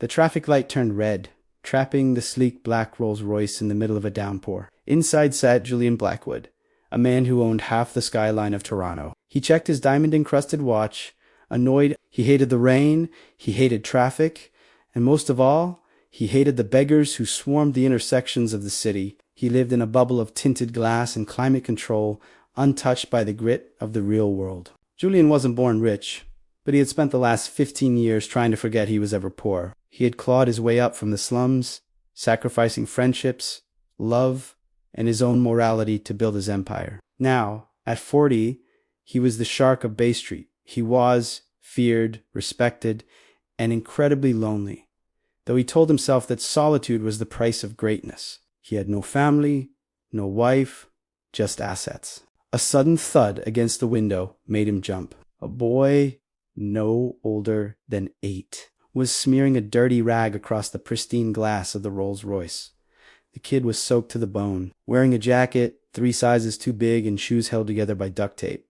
The traffic light turned red, trapping the sleek black Rolls-Royce in the middle of a downpour. Inside sat Julian Blackwood, a man who owned half the skyline of Toronto. He checked his diamond-encrusted watch, annoyed. He hated the rain, he hated traffic, and most of all, he hated the beggars who swarmed the intersections of the city. He lived in a bubble of tinted glass and climate control, untouched by the grit of the real world. Julian wasn't born rich, but he had spent the last 15 years trying to forget he was ever poor. He had clawed his way up from the slums, sacrificing friendships, love, and his own morality to build his empire. Now, at 40, he was the shark of Bay Street. He was feared, respected, and incredibly lonely, though he told himself that solitude was the price of greatness. He had no family, no wife, just assets. A sudden thud against the window made him jump. A boy, no older than 8, was smearing a dirty rag across the pristine glass of the Rolls-Royce. The kid was soaked to the bone, wearing a jacket 3 sizes too big and shoes held together by duct tape.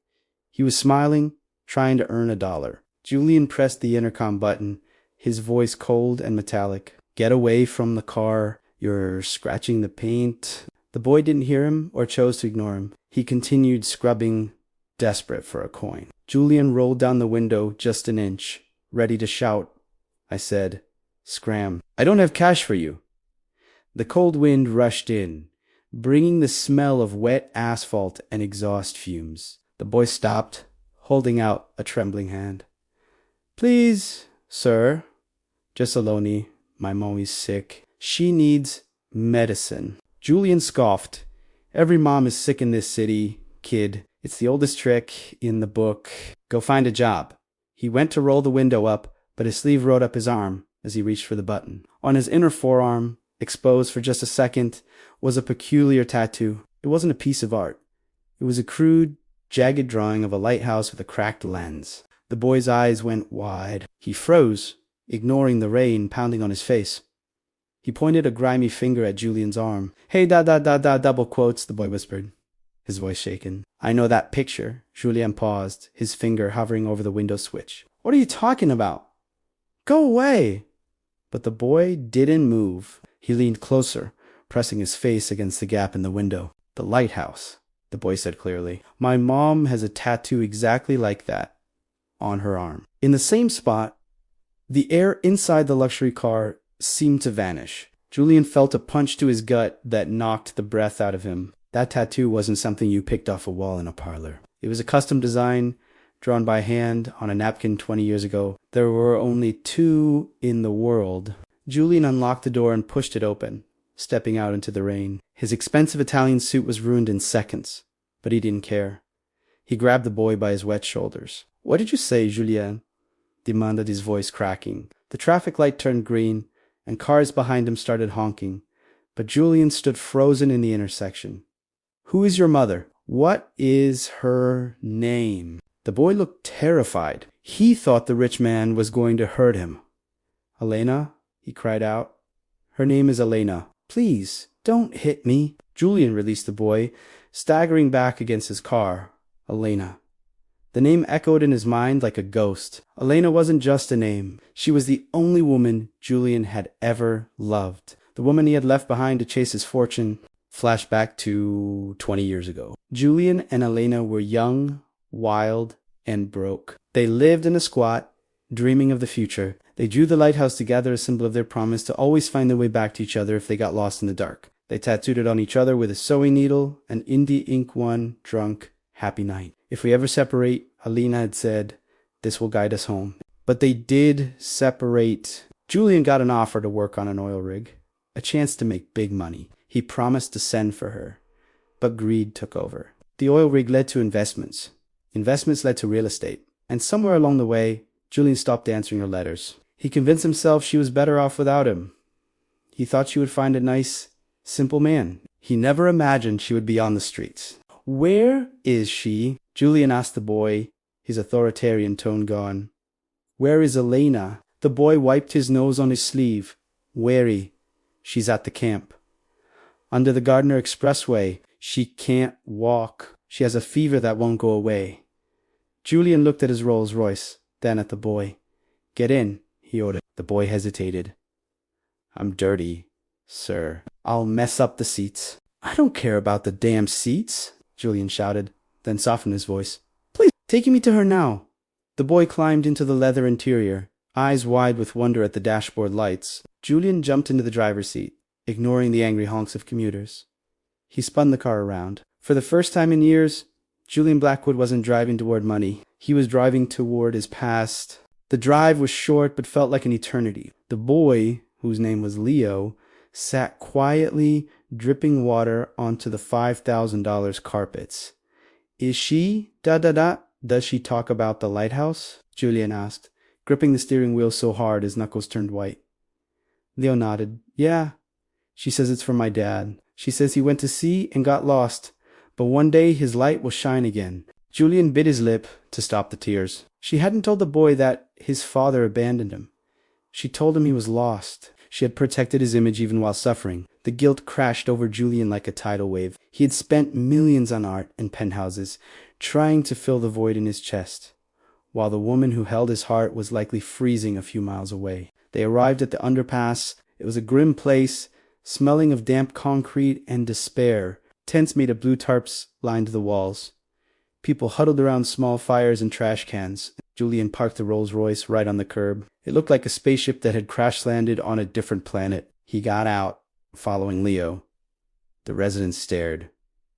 He was smiling, trying to earn $1. Julian pressed the intercom button, his voice cold and metallic. "Get away from the car. You're scratching the paint." The boy didn't hear him or chose to ignore him. He continued scrubbing, desperate for a coin. Julian rolled down the window just an inch, ready to shout. I said, "Scram. I don't have cash for you." The cold wind rushed in, bringing the smell of wet asphalt and exhaust fumes. The boy stopped, holding out a trembling hand. "Please, sir, just a loanie. My mommy's sick. She needs medicine." Julian scoffed. "Every mom is sick in this city, kid. It's the oldest trick in the book. Go find a job." He went to roll the window up, but his sleeve rode up his arm as he reached for the button. On his inner forearm, exposed for just a second, was a peculiar tattoo. It wasn't a piece of art. It was a crude, jagged drawing of a lighthouse with a cracked lens. The boy's eyes went wide. He froze, ignoring the rain pounding on his face. He pointed a grimy finger at Julian's arm. "Hey, double quotes," the boy whispered, his voice shaken. "I know that picture." Julien paused, his finger hovering over the window switch. "What are you talking about? Go away." But the boy didn't move. He leaned closer, pressing his face against the gap in the window. "The lighthouse," the boy said clearly. "My mom has a tattoo exactly like that on her arm." In the same spot, the air inside the luxury car seemed to vanish. Julian felt a punch to his gut that knocked the breath out of him. That tattoo wasn't something you picked off a wall in a parlor. It was a custom design drawn by hand on a napkin 20 years ago. There were only 2 in the world. Julian unlocked the door and pushed it open, stepping out into the rain. His expensive Italian suit was ruined in seconds, but he didn't care. He grabbed the boy by his wet shoulders. "What did you say, Julien?" demanded his voice cracking. The traffic light turned green, and cars behind him started honking, but Julian stood frozen in the intersection. "Who is your mother?" "What is her name?" The boy looked terrified. He thought the rich man was going to hurt him. "Elena," he cried out. "Her name is Elena. Please, don't hit me." Julian released the boy, staggering back against his car. Elena. The name echoed in his mind like a ghost. Elena wasn't just a name. She was the only woman Julian had ever loved. The woman he had left behind to chase his fortune. Flashback to 20 years ago. Julian and Elena were young, wild, and broke. They lived in a squat, dreaming of the future. They drew the lighthouse together, a symbol of their promise to always find their way back to each other if they got lost in the dark. They tattooed it on each other with a sewing needle, and in the ink one, drunk, happy night. If we ever separate, Alina had said, this will guide us home. But they did separate. Julian got an offer to work on an oil rig, a chance to make big money. He promised to send for her, but greed took over. The oil rig led to investments. Investments led to real estate. And somewhere along the way, Julian stopped answering her letters. He convinced himself she was better off without him. He thought she would find a nice, simple man. He never imagined she would be on the streets. "Where is she?" Julian asked the boy, his authoritarian tone gone. "Where is Elena?" The boy wiped his nose on his sleeve. "Wary. She's at the camp. Under the Gardner Expressway. She can't walk. She has a fever that won't go away." Julian looked at his Rolls-Royce, then at the boy. "Get in," he ordered. The boy hesitated. I'm dirty, sir. I'll mess up the seats. I don't care about the damn seats, Julian shouted, then softened his voice. Please, taking me to her now. The boy climbed into the leather interior, eyes wide with wonder at the dashboard lights. Julian jumped into the driver's seat, ignoring the angry honks of commuters. He spun the car around. For the first time in years, Julian Blackwood wasn't driving toward money. He was driving toward his past. The drive was short but felt like an eternity. The boy, whose name was Leo, sat quietly, dripping water onto the $5,000 carpets. Is she, does she talk about the lighthouse? Julian asked, gripping the steering wheel so hard his knuckles turned white. Leo nodded. Yeah. She says it's for my dad. She says he went to sea and got lost, but one day his light will shine again. Julian bit his lip to stop the tears. She hadn't told the boy that his father abandoned him. She told him he was lost. She had protected his image even while suffering. The guilt crashed over Julian like a tidal wave. He had spent millions on art and penthouses, trying to fill the void in his chest, while the woman who held his heart was likely freezing a few miles away. They arrived at the underpass. It was a grim place, smelling of damp concrete and despair. Tents made of blue tarps lined the walls. People huddled around small fires and trash cans. Julian parked the Rolls-Royce right on the curb. It looked like a spaceship that had crash-landed on a different planet. He got out, following Leo. The residents stared.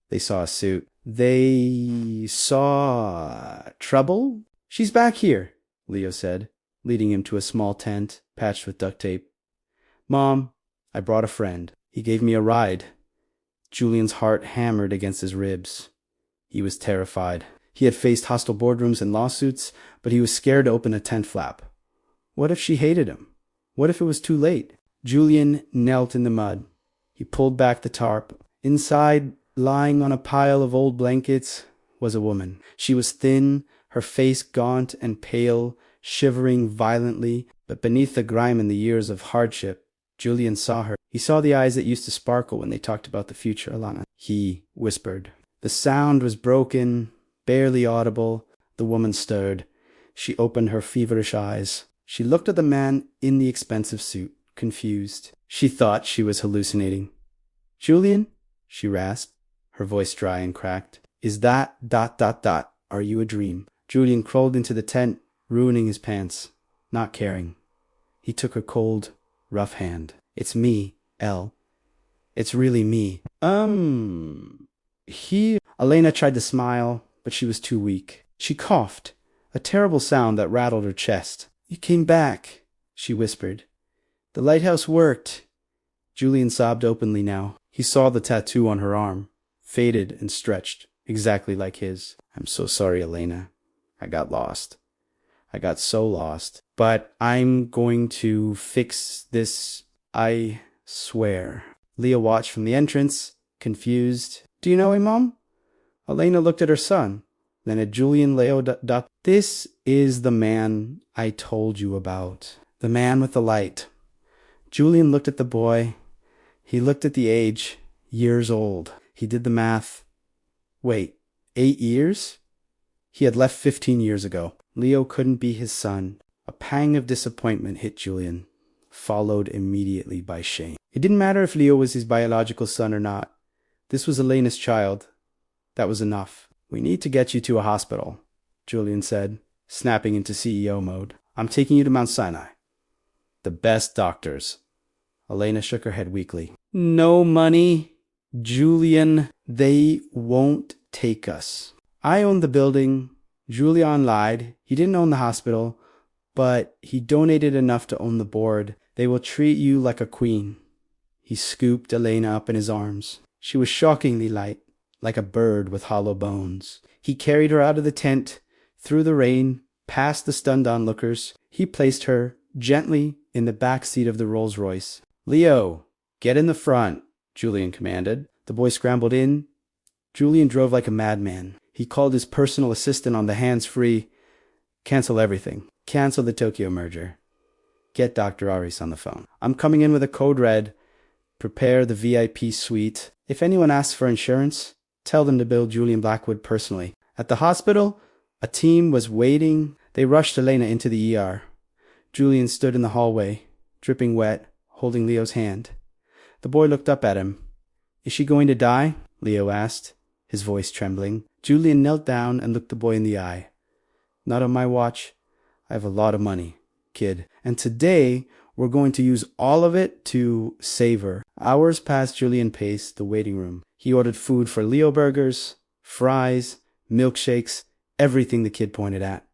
They saw a suit. They saw trouble? She's back here, Leo said, leading him to a small tent patched with duct tape. Mom, I brought a friend. He gave me a ride. Julian's heart hammered against his ribs. He was terrified. He had faced hostile boardrooms and lawsuits, but he was scared to open a tent flap. What if she hated him? What if it was too late? Julian knelt in the mud. He pulled back the tarp. Inside, lying on a pile of old blankets, was a woman. She was thin, her face gaunt and pale, shivering violently, but beneath the grime and the years of hardship, Julian saw her. He saw the eyes that used to sparkle when they talked about the future, Alana. He whispered. The sound was broken, barely audible. The woman stirred. She opened her feverish eyes. She looked at the man in the expensive suit, confused. She thought she was hallucinating. Julian, she rasped, her voice dry and cracked. Is that ... Are you a dream? Julian crawled into the tent, ruining his pants, not caring. He took her cold, rough hand. It's me, Elle. It's really me. Elena tried to smile, but she was too weak. She coughed, a terrible sound that rattled her chest. You came back, she whispered. The lighthouse worked. Julian sobbed openly now. He saw the tattoo on her arm, faded and stretched, exactly like his. I'm so sorry, Elena. I got lost. I got so lost. But I'm going to fix this, I swear. Leah watched from the entrance, confused. Do you know him, Mom? Elena looked at her son, then at Julian Leo. This is the man I told you about. The man with the light. Julian looked at the boy. He looked at the age, years old. He did the math. Wait, 8 years? He had left 15 years ago. Leo couldn't be his son. A pang of disappointment hit Julian, followed immediately by shame. It didn't matter if Leo was his biological son or not. This was Elena's child. That was enough. We need to get you to a hospital, Julian said, snapping into CEO mode. I'm taking you to Mount Sinai. The best doctors. Elena shook her head weakly. No money, Julian. They won't take us. I own the building. Julian lied. He didn't own the hospital, but he donated enough to own the board. They will treat you like a queen. He scooped Elena up in his arms. She was shockingly light, like a bird with hollow bones. He carried her out of the tent, through the rain, past the stunned onlookers. He placed her gently in the back seat of the Rolls-Royce. Leo, get in the front, Julian commanded. The boy scrambled in. Julian drove like a madman. He called his personal assistant on the hands-free. Cancel everything. Cancel the Tokyo merger. Get Dr. Aris on the phone. I'm coming in with a code red. Prepare the VIP suite. If anyone asks for insurance, tell them to bill Julian Blackwood personally. At the hospital, a team was waiting. They rushed Elena into the ER. Julian stood in the hallway, dripping wet, holding Leo's hand. The boy looked up at him. "Is she going to die?" Leo asked, his voice trembling. Julian knelt down and looked the boy in the eye. "Not on my watch. I have a lot of money, kid. And today, we're going to use all of it to save her." Hours passed. Julian paced the waiting room. He ordered food for Leo, burgers, fries, milkshakes, everything the kid pointed at.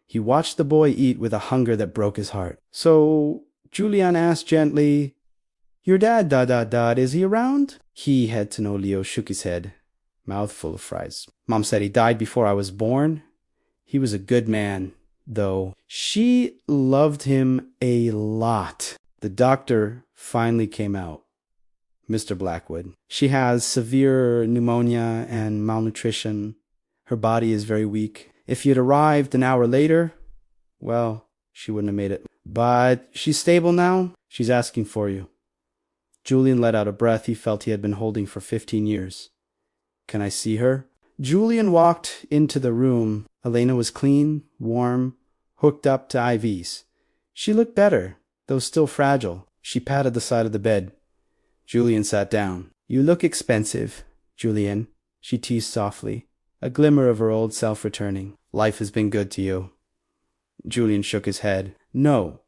He watched the boy eat with a hunger that broke his heart. "So," Julian asked gently, "your dad, is he around?" He had to know. Leo shook his head, mouth full of fries. "Mom said he died before I was born. He was a good man, though. She loved him a lot." The doctor finally came out. "Mr. Blackwood, she has severe pneumonia and malnutrition. Her body is very weak. If you'd arrived an hour later, well, she wouldn't have made it. But she's stable now. She's asking for you." Julian let out a breath he felt he had been holding for 15 years. "Can I see her?" Julian walked into the room. Elena was clean, warm, hooked up to IVs. She looked better, though still fragile. She patted the side of the bed. Julian sat down. "You look expensive, Julian," she teased softly, a glimmer of her old self returning. "Life has been good to you." Julian shook his head. "No,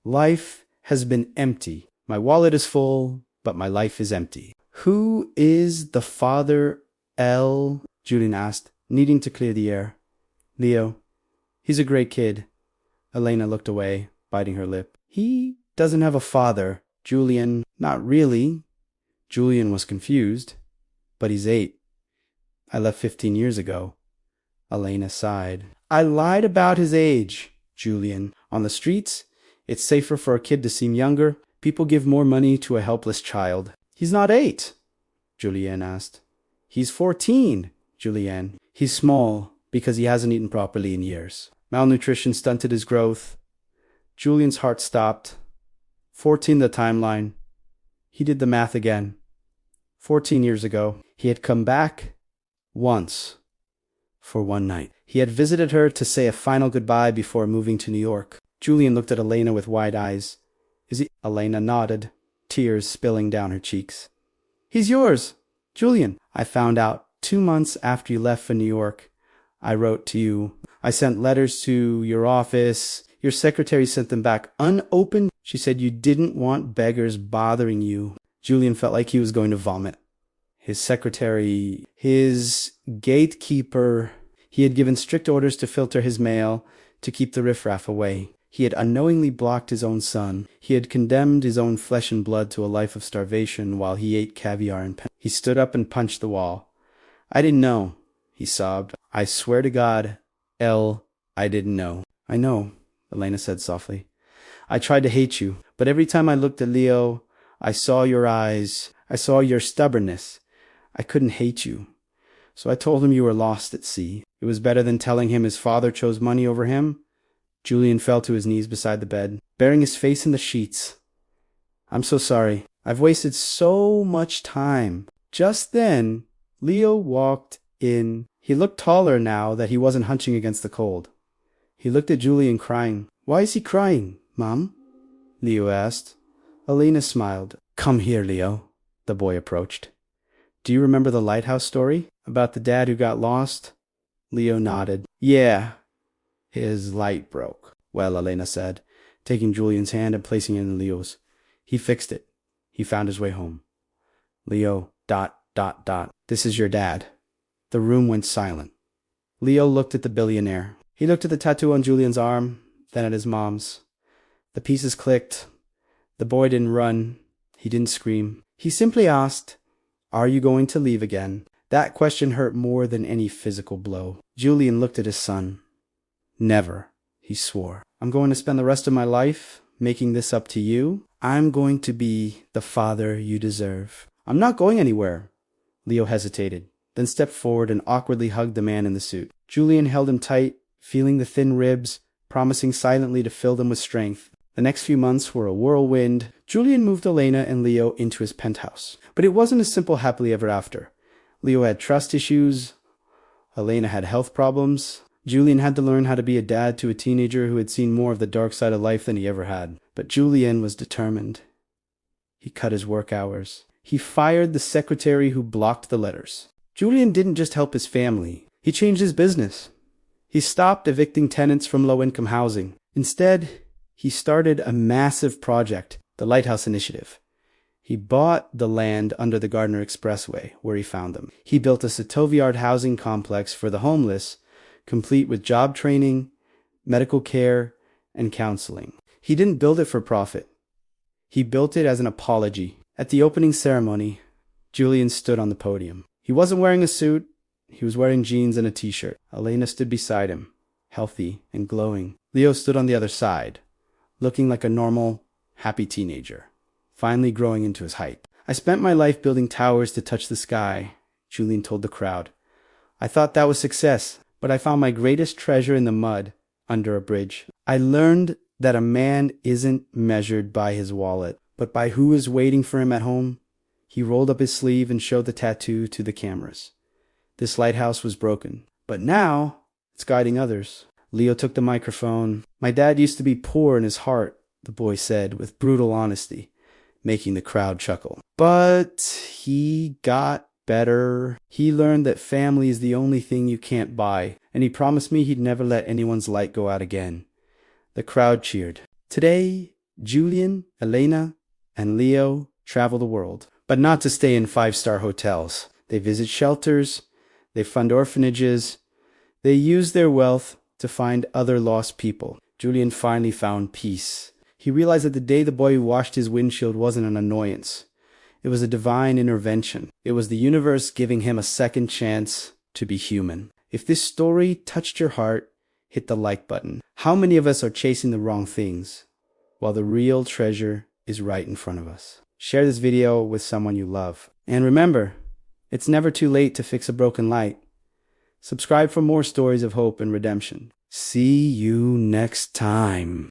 life has been empty. My wallet is full, but my life is empty." "Who is the father, L?" Julian asked, needing to clear the air. "Leo. He's a great kid." Elena looked away, biting her lip. "He doesn't have a father, Julian." "Not really." Julian was confused. "But he's 8. I left 15 years ago." Elena sighed. "I lied about his age, Julian. On the streets, it's safer for a kid to seem younger. People give more money to a helpless child." "He's not 8, Julian asked. "He's 14, Julian. He's small because he hasn't eaten properly in years. Malnutrition stunted his growth." Julian's heart stopped. 14 the timeline. He did the math again. 14 years ago, he had come back once for one night. He had visited her to say a final goodbye before moving to New York. Julian looked at Elena with wide eyes. "Is he?" Elena nodded, tears spilling down her cheeks. "He's yours, Julian. I found out 2 months after you left for New York. I wrote to you. I sent letters to your office. Your secretary sent them back unopened. She said you didn't want beggars bothering you." Julian felt like he was going to vomit. His secretary, his gatekeeper, he had given strict orders to filter his mail, to keep the riffraff away. He had unknowingly blocked his own son. He had condemned his own flesh and blood to a life of starvation while he ate caviar and pen. He stood up and punched the wall. "I didn't know," he sobbed. "I swear to God, L, I didn't know." "I know," Elena said softly. "I tried to hate you, but every time I looked at Leo, I saw your eyes. I saw your stubbornness. I couldn't hate you. So I told him you were lost at sea. It was better than telling him his father chose money over him." Julian fell to his knees beside the bed, burying his face in the sheets. "I'm so sorry. I've wasted so much time." Just then, Leo walked in. He looked taller now that he wasn't hunching against the cold. He looked at Julian crying. "Why is he crying, Mom?" Leo asked. Elena smiled. "Come here, Leo." The boy approached. "Do you remember the lighthouse story? About the dad who got lost?" Leo nodded. "Yeah. His light broke." "Well," Elena said, taking Julian's hand and placing it in Leo's. "He fixed it. He found his way home." Leo, ... "This is your dad." The room went silent. Leo looked at the billionaire. He looked at the tattoo on Julian's arm, then at his mom's. The pieces clicked. The boy didn't run. He didn't scream. He simply asked, "Are you going to leave again?" That question hurt more than any physical blow. Julian looked at his son. "Never," he swore. "I'm going to spend the rest of my life making this up to you. I'm going to be the father you deserve." "I'm not going anywhere." Leo hesitated, then stepped forward and awkwardly hugged the man in the suit. Julian held him tight, feeling the thin ribs, promising silently to fill them with strength. The next few months were a whirlwind. Julian moved Elena and Leo into his penthouse. But it wasn't a simple happily ever after. Leo had trust issues. Elena had health problems. Julian had to learn how to be a dad to a teenager who had seen more of the dark side of life than he ever had. But Julian was determined. He cut his work hours. He fired the secretary who blocked the letters. Julian didn't just help his family. He changed his business. He stopped evicting tenants from low-income housing. Instead, he started a massive project, the Lighthouse Initiative. He bought the land under the Gardner Expressway, where he found them. He built a state-of-the-art housing complex for the homeless, complete with job training, medical care, and counseling. He didn't build it for profit. He built it as an apology. At the opening ceremony, Julian stood on the podium. He wasn't wearing a suit. He was wearing jeans and a t-shirt. Elena stood beside him, healthy and glowing. Leo stood on the other side, looking like a normal, happy teenager, finally growing into his height. I spent my life building towers to touch the sky, Julian told the crowd. I thought that was success, but I found my greatest treasure in the mud under a bridge. I learned that a man isn't measured by his wallet, but by who is waiting for him at home. He rolled up his sleeve and showed the tattoo to the cameras. This lighthouse was broken, but now it's guiding others. Leo took the microphone. My dad used to be poor in his heart, the boy said with brutal honesty, making the crowd chuckle. But he got better. He learned that family is the only thing you can't buy, and he promised me he'd never let anyone's light go out again. The crowd cheered. Today, Julian, Elena, and Leo travel the world, but not to stay in five-star hotels. They visit shelters. They fund orphanages. They use their wealth to find other lost people. Julian finally found peace. He realized that the day the boy who washed his windshield wasn't an annoyance. It was a divine intervention. It was the universe giving him a second chance to be human. If this story touched your heart, hit the like button. How many of us are chasing the wrong things while the real treasure is right in front of us? Share this video with someone you love. And remember, it's never too late to fix a broken light. Subscribe for more stories of hope and redemption. See you next time.